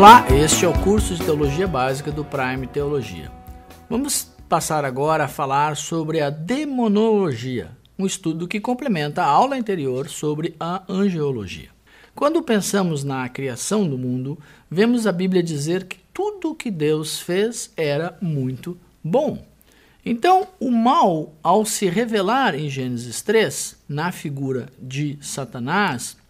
Olá, este é o curso de Teologia Básica do Prime Teologia. Vamos passar agora a falar sobre a demonologia, um estudo que complementa a aula anterior sobre a angeologia. Quando pensamos na criação do mundo, vemos a Bíblia dizer que tudo o que Deus fez era muito bom. Então, o mal, ao se revelar em Gênesis 3, na figura de Satanás,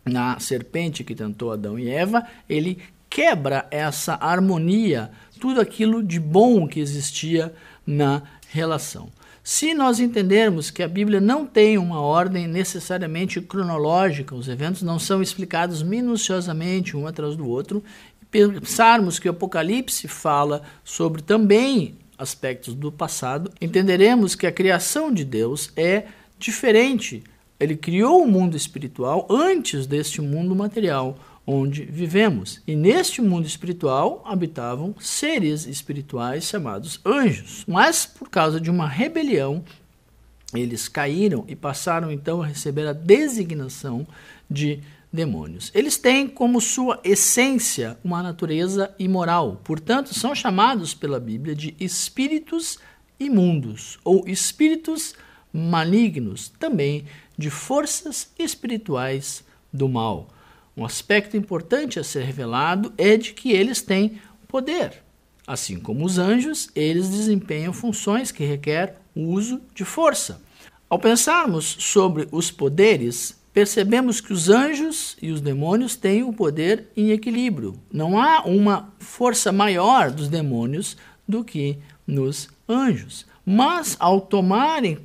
na serpente que tentou Adão e Eva, ele quebra essa harmonia, tudo aquilo de bom que existia na relação. Se nós entendermos que a Bíblia não tem uma ordem necessariamente cronológica, os eventos não são explicados minuciosamente um atrás do outro, e pensarmos que o Apocalipse fala sobre também aspectos do passado, entenderemos que a criação de Deus é diferente. Ele criou o mundo espiritual antes deste mundo material onde vivemos. E neste mundo espiritual habitavam seres espirituais chamados anjos. Mas por causa de uma rebelião, eles caíram e passaram então a receber a designação de demônios. Eles têm como sua essência uma natureza imoral. Portanto, são chamados pela Bíblia de espíritos imundos ou espíritos malignos, também de forças espirituais do mal. Um aspecto importante a ser revelado é de que eles têm poder. Assim como os anjos, eles desempenham funções que requerem o uso de força. Ao pensarmos sobre os poderes, percebemos que os anjos e os demônios têm o poder em equilíbrio. Não há uma força maior dos demônios do que nos anjos. Mas ao tomarem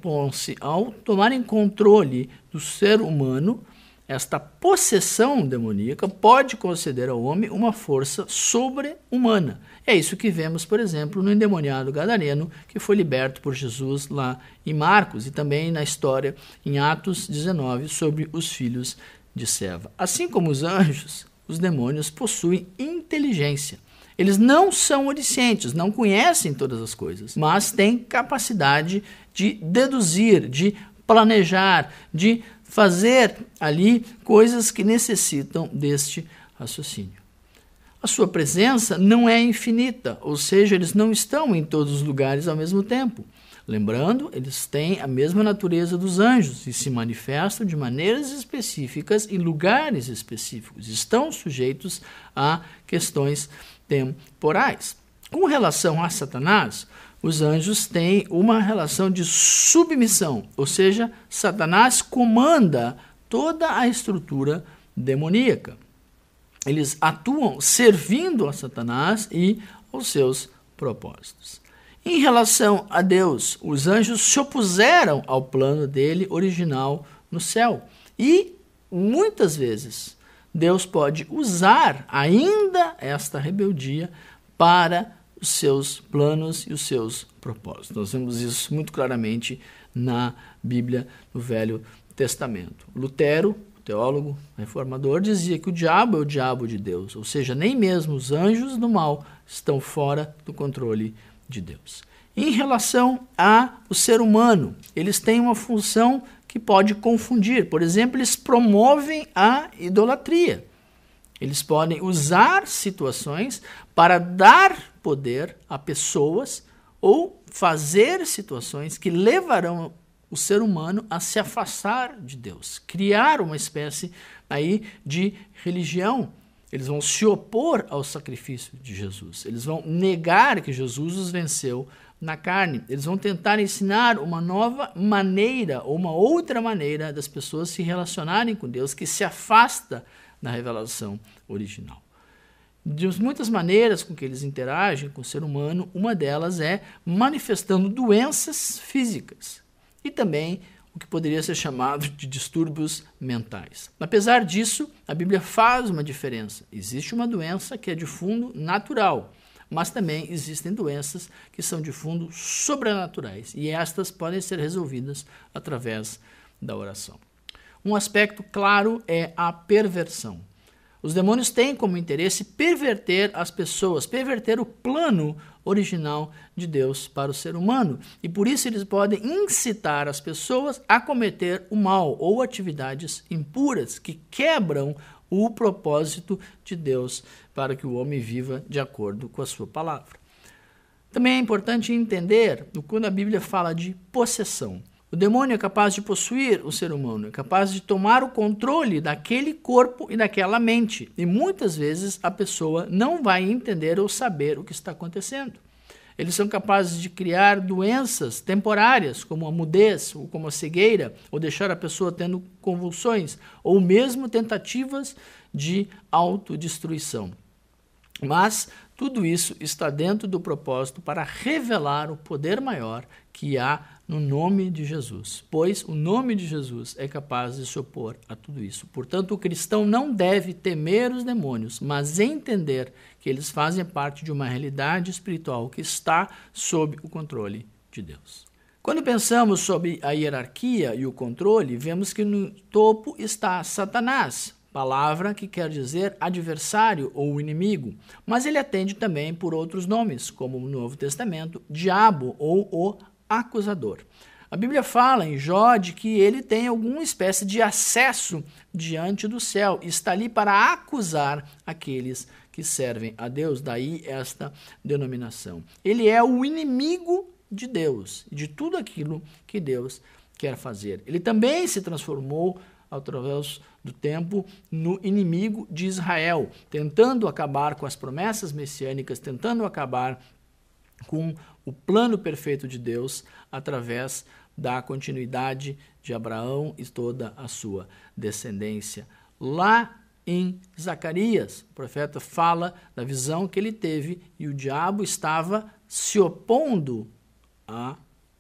controle do ser humano, esta possessão demoníaca pode conceder ao homem uma força sobre-humana. É isso que vemos, por exemplo, no endemoniado gadareno, que foi liberto por Jesus lá em Marcos, e também na história em Atos 19 sobre os filhos de Seva. Assim como os anjos, os demônios possuem inteligência. Eles não são oniscientes, não conhecem todas as coisas, mas têm capacidade de deduzir, de planejar, de fazer ali coisas que necessitam deste raciocínio. A sua presença não é infinita, ou seja, eles não estão em todos os lugares ao mesmo tempo. Lembrando, eles têm a mesma natureza dos anjos e se manifestam de maneiras específicas em lugares específicos. Estão sujeitos a questões temporais. Com relação a Satanás, os anjos têm uma relação de submissão, ou seja, Satanás comanda toda a estrutura demoníaca. Eles atuam servindo a Satanás e aos seus propósitos. Em relação a Deus, os anjos se opuseram ao plano dele original no céu. E, muitas vezes, Deus pode usar ainda esta rebeldia para os seus planos e os seus propósitos. Nós vemos isso muito claramente na Bíblia, no Velho Testamento. Lutero, o teólogo reformador, dizia que o diabo é o diabo de Deus, ou seja, nem mesmo os anjos do mal estão fora do controle de Deus. Em relação ao ser humano, eles têm uma função que pode confundir. Por exemplo, eles promovem a idolatria. Eles podem usar situações para dar poder a pessoas ou fazer situações que levarão o ser humano a se afastar de Deus, criar uma espécie aí de religião. Eles vão se opor ao sacrifício de Jesus. Eles vão negar que Jesus os venceu na carne. Eles vão tentar ensinar uma nova maneira ou uma outra maneira das pessoas se relacionarem com Deus, que se afasta da revelação original. De muitas maneiras com que eles interagem com o ser humano, uma delas é manifestando doenças físicas e também o que poderia ser chamado de distúrbios mentais. Apesar disso, a Bíblia faz uma diferença. Existe uma doença que é de fundo natural, mas também existem doenças que são de fundo sobrenaturais e estas podem ser resolvidas através da oração. Um aspecto claro é a perversão. Os demônios têm como interesse perverter as pessoas, perverter o plano original de Deus para o ser humano. E por isso eles podem incitar as pessoas a cometer o mal ou atividades impuras que quebram o propósito de Deus para que o homem viva de acordo com a sua palavra. Também é importante entender quando a Bíblia fala de possessão. O demônio é capaz de possuir o ser humano, é capaz de tomar o controle daquele corpo e daquela mente. E muitas vezes a pessoa não vai entender ou saber o que está acontecendo. Eles são capazes de criar doenças temporárias, como a mudez, ou como a cegueira, ou deixar a pessoa tendo convulsões, ou mesmo tentativas de autodestruição. Mas tudo isso está dentro do propósito para revelar o poder maior que há no nome de Jesus, pois o nome de Jesus é capaz de se opor a tudo isso. Portanto, o cristão não deve temer os demônios, mas entender que eles fazem parte de uma realidade espiritual que está sob o controle de Deus. Quando pensamos sobre a hierarquia e o controle, vemos que no topo está Satanás, palavra que quer dizer adversário ou inimigo, mas ele atende também por outros nomes, como no Novo Testamento, diabo ou o acusador. A Bíblia fala em Jó de que ele tem alguma espécie de acesso diante do céu e está ali para acusar aqueles que servem a Deus, daí esta denominação. Ele é o inimigo de Deus, de tudo aquilo que Deus quer fazer. Ele também se transformou através do tempo no inimigo de Israel, tentando acabar com as promessas messiânicas, tentando acabar com o plano perfeito de Deus através da continuidade de Abraão e toda a sua descendência. Lá em Zacarias, o profeta fala da visão que ele teve e o diabo estava se opondo a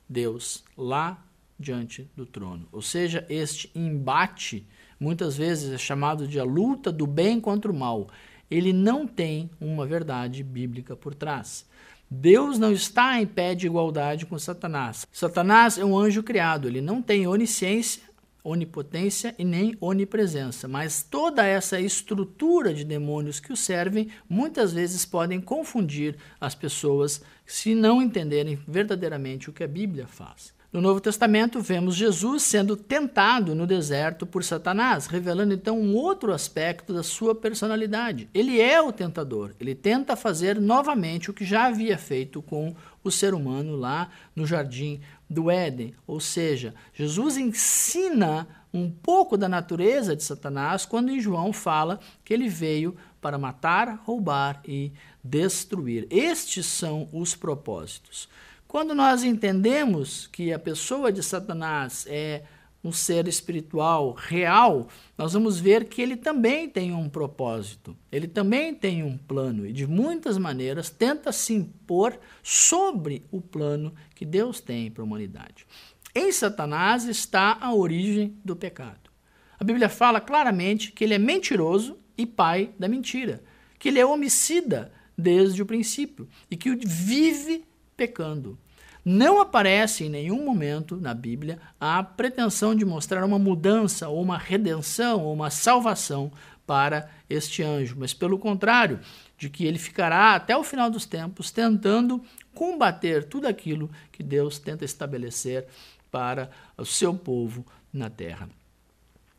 Deus lá diante do trono. Ou seja, este embate, muitas vezes é chamado de a luta do bem contra o mal. Ele não tem uma verdade bíblica por trás. Deus não está em pé de igualdade com Satanás. Satanás é um anjo criado, ele não tem onisciência, onipotência e nem onipresença, mas toda essa estrutura de demônios que o servem muitas vezes podem confundir as pessoas se não entenderem verdadeiramente o que a Bíblia faz. No Novo Testamento, vemos Jesus sendo tentado no deserto por Satanás, revelando então um outro aspecto da sua personalidade. Ele é o tentador, ele tenta fazer novamente o que já havia feito com o ser humano lá no jardim do Éden. Ou seja, Jesus ensina um pouco da natureza de Satanás quando em João fala que ele veio para matar, roubar e destruir. Estes são os propósitos. Quando nós entendemos que a pessoa de Satanás é um ser espiritual real, nós vamos ver que ele também tem um propósito, ele também tem um plano e de muitas maneiras tenta se impor sobre o plano que Deus tem para a humanidade. Em Satanás está a origem do pecado. A Bíblia fala claramente que ele é mentiroso e pai da mentira, que ele é homicida desde o princípio e que vive pecando. Não aparece em nenhum momento na Bíblia a pretensão de mostrar uma mudança, ou uma redenção, ou uma salvação para este anjo, mas pelo contrário, de que ele ficará até o final dos tempos tentando combater tudo aquilo que Deus tenta estabelecer para o seu povo na terra.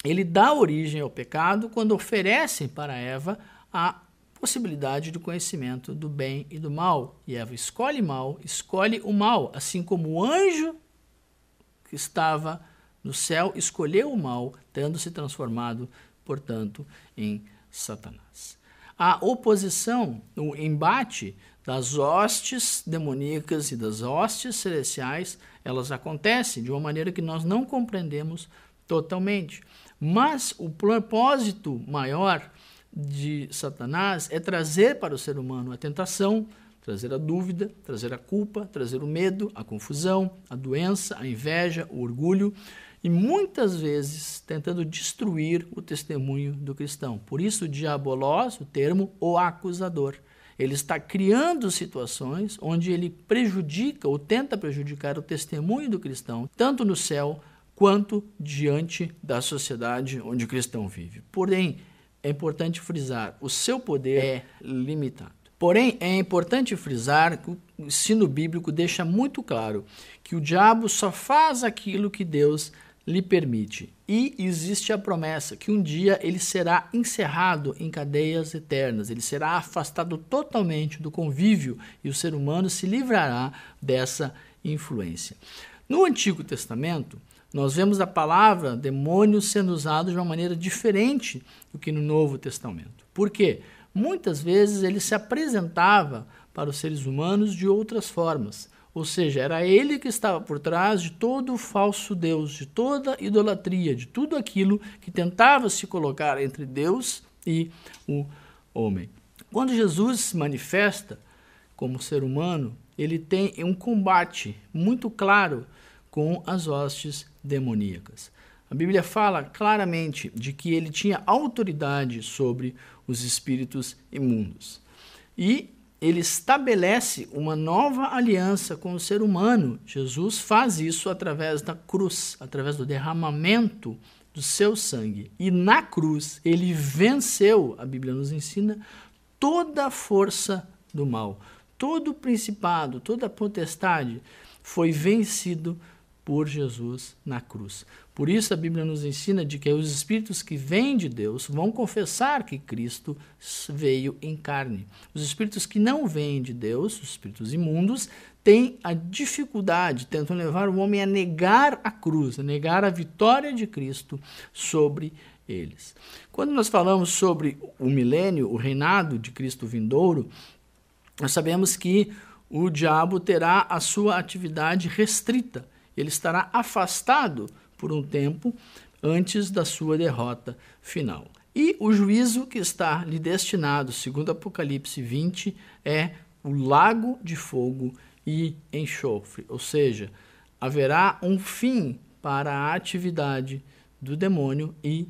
Ele dá origem ao pecado quando oferece para Eva a possibilidade do conhecimento do bem e do mal. E Eva escolhe o mal, assim como o anjo que estava no céu escolheu o mal, tendo se transformado, portanto, em Satanás. A oposição, o embate das hostes demoníacas e das hostes celestiais, elas acontecem de uma maneira que nós não compreendemos totalmente. Mas o propósito maior de Satanás é trazer para o ser humano a tentação, trazer a dúvida, trazer a culpa, trazer o medo, a confusão, a doença, a inveja, o orgulho e muitas vezes tentando destruir o testemunho do cristão. Por isso, diabolos, o termo, o acusador. Ele está criando situações onde ele prejudica ou tenta prejudicar o testemunho do cristão, tanto no céu quanto diante da sociedade onde o cristão vive. Porém, é importante frisar, o seu poder é limitado. Porém, é importante frisar que o ensino bíblico deixa muito claro que o diabo só faz aquilo que Deus lhe permite. E existe a promessa que um dia ele será encerrado em cadeias eternas, ele será afastado totalmente do convívio e o ser humano se livrará dessa influência. No Antigo Testamento, nós vemos a palavra demônio sendo usada de uma maneira diferente do que no Novo Testamento. Por quê? Muitas vezes ele se apresentava para os seres humanos de outras formas. Ou seja, era ele que estava por trás de todo o falso Deus, de toda idolatria, de tudo aquilo que tentava se colocar entre Deus e o homem. Quando Jesus se manifesta como ser humano, ele tem um combate muito claro com as hostes demoníacas. A Bíblia fala claramente de que ele tinha autoridade sobre os espíritos imundos. E ele estabelece uma nova aliança com o ser humano. Jesus faz isso através da cruz, através do derramamento do seu sangue. E na cruz ele venceu, a Bíblia nos ensina, toda a força do mal. Todo o principado, toda a potestade foi vencido por Jesus na cruz. Por isso a Bíblia nos ensina de que os espíritos que vêm de Deus vão confessar que Cristo veio em carne. Os espíritos que não vêm de Deus, os espíritos imundos, têm a dificuldade, tentam levar o homem a negar a cruz, a negar a vitória de Cristo sobre eles. Quando nós falamos sobre o milênio, o reinado de Cristo vindouro, nós sabemos que o diabo terá a sua atividade restrita. Ele estará afastado por um tempo antes da sua derrota final. E o juízo que está lhe destinado, segundo Apocalipse 20, é o lago de fogo e enxofre. Ou seja, haverá um fim para a atividade do demônio e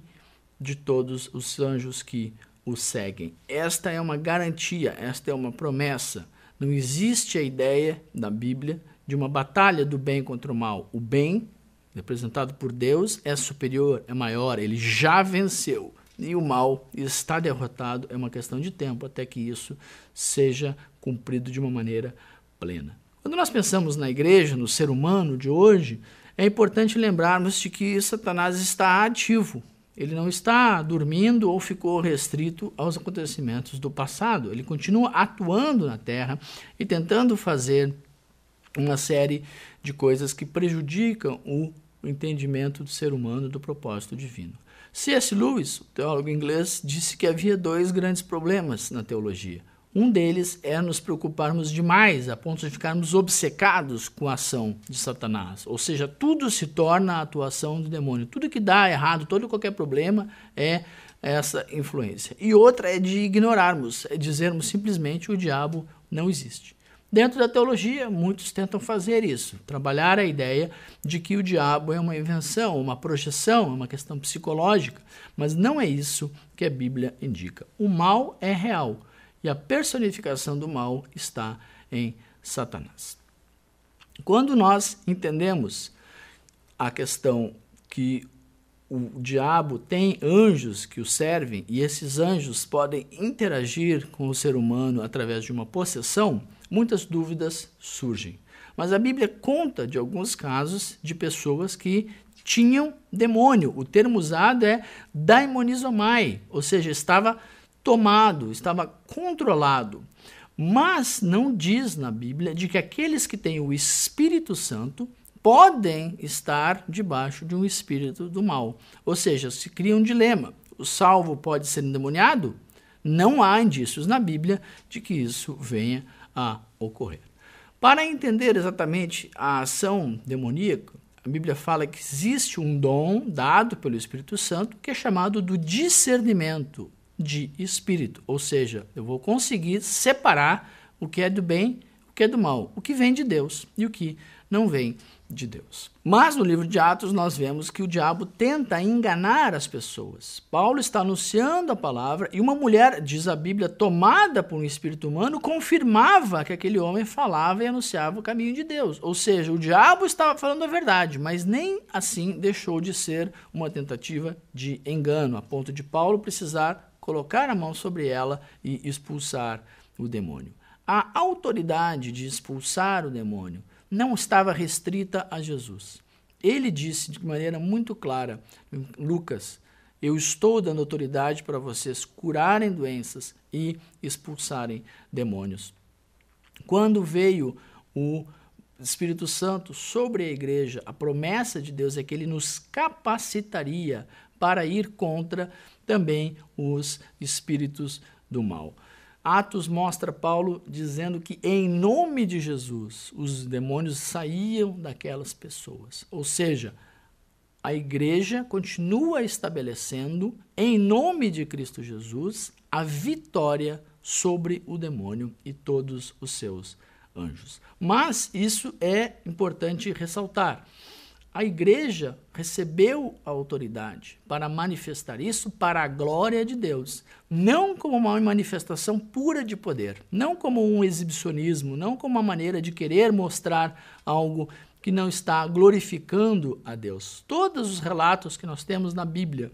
de todos os anjos que o seguem. Esta é uma garantia, esta é uma promessa. Não existe a ideia da Bíblia de uma batalha do bem contra o mal. O bem, representado por Deus, é superior, é maior, ele já venceu. E o mal está derrotado, é uma questão de tempo até que isso seja cumprido de uma maneira plena. Quando nós pensamos na igreja, no ser humano de hoje, é importante lembrarmos de que Satanás está ativo. Ele não está dormindo ou ficou restrito aos acontecimentos do passado. Ele continua atuando na terra e tentando fazer uma série de coisas que prejudicam o entendimento do ser humano do propósito divino. C.S. Lewis, o teólogo inglês, disse que havia dois grandes problemas na teologia. Um deles é nos preocuparmos demais, a ponto de ficarmos obcecados com a ação de Satanás. Ou seja, tudo se torna a atuação do demônio. Tudo que dá errado, todo e qualquer problema é essa influência. E outra é de ignorarmos, é dizermos simplesmente o diabo não existe. Dentro da teologia, muitos tentam fazer isso, trabalhar a ideia de que o diabo é uma invenção, uma projeção, uma questão psicológica, mas não é isso que a Bíblia indica. O mal é real e a personificação do mal está em Satanás. Quando nós entendemos a questão que o diabo tem anjos que o servem e esses anjos podem interagir com o ser humano através de uma possessão, muitas dúvidas surgem. Mas a Bíblia conta de alguns casos de pessoas que tinham demônio. O termo usado é daimonizomai, ou seja, estava tomado, estava controlado. Mas não diz na Bíblia de que aqueles que têm o Espírito Santo podem estar debaixo de um espírito do mal. Ou seja, se cria um dilema. O salvo pode ser endemoniado? Não há indícios na Bíblia de que isso venha a ocorrer. Para entender exatamente a ação demoníaca, a Bíblia fala que existe um dom dado pelo Espírito Santo que é chamado do discernimento de espírito. Ou seja, eu vou conseguir separar o que é do bem, o que é do mal, o que vem de Deus e o que não vem de Deus. Mas no livro de Atos nós vemos que o diabo tenta enganar as pessoas. Paulo está anunciando a palavra e uma mulher, diz a Bíblia, tomada por um espírito humano, confirmava que aquele homem falava e anunciava o caminho de Deus. Ou seja, o diabo estava falando a verdade, mas nem assim deixou de ser uma tentativa de engano, a ponto de Paulo precisar colocar a mão sobre ela e expulsar o demônio. A autoridade de expulsar o demônio não estava restrita a Jesus. Ele disse de maneira muito clara, em Lucas, eu estou dando autoridade para vocês curarem doenças e expulsarem demônios. Quando veio o Espírito Santo sobre a igreja, a promessa de Deus é que ele nos capacitaria para ir contra também os espíritos do mal. Atos mostra Paulo dizendo que em nome de Jesus os demônios saíam daquelas pessoas. Ou seja, a igreja continua estabelecendo, em nome de Cristo Jesus, a vitória sobre o demônio e todos os seus anjos. Mas isso é importante ressaltar. A igreja recebeu a autoridade para manifestar isso para a glória de Deus, não como uma manifestação pura de poder, não como um exibicionismo, não como uma maneira de querer mostrar algo que não está glorificando a Deus. Todos os relatos que nós temos na Bíblia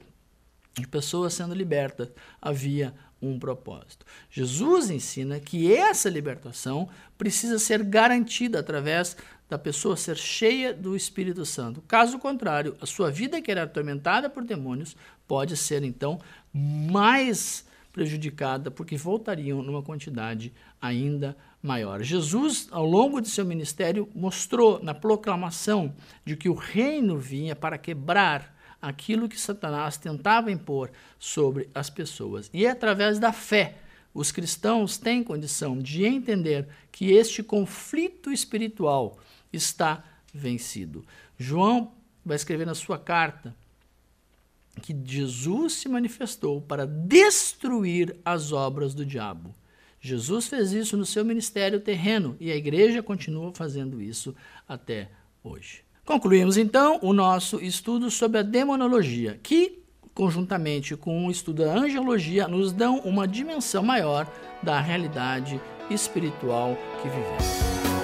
de pessoas sendo libertas, havia um propósito. Jesus ensina que essa libertação precisa ser garantida através da pessoa ser cheia do Espírito Santo. Caso contrário, a sua vida, que era atormentada por demônios, pode ser então mais prejudicada, porque voltariam numa quantidade ainda maior. Jesus, ao longo de seu ministério, mostrou na proclamação de que o reino vinha para quebrar aquilo que Satanás tentava impor sobre as pessoas. E é através da fé. Os cristãos têm condição de entender que este conflito espiritual está vencido. João vai escrever na sua carta que Jesus se manifestou para destruir as obras do diabo. Jesus fez isso no seu ministério terreno e a igreja continua fazendo isso até hoje. Concluímos então o nosso estudo sobre a demonologia, que, conjuntamente com o estudo da angelologia, nos dão uma dimensão maior da realidade espiritual que vivemos.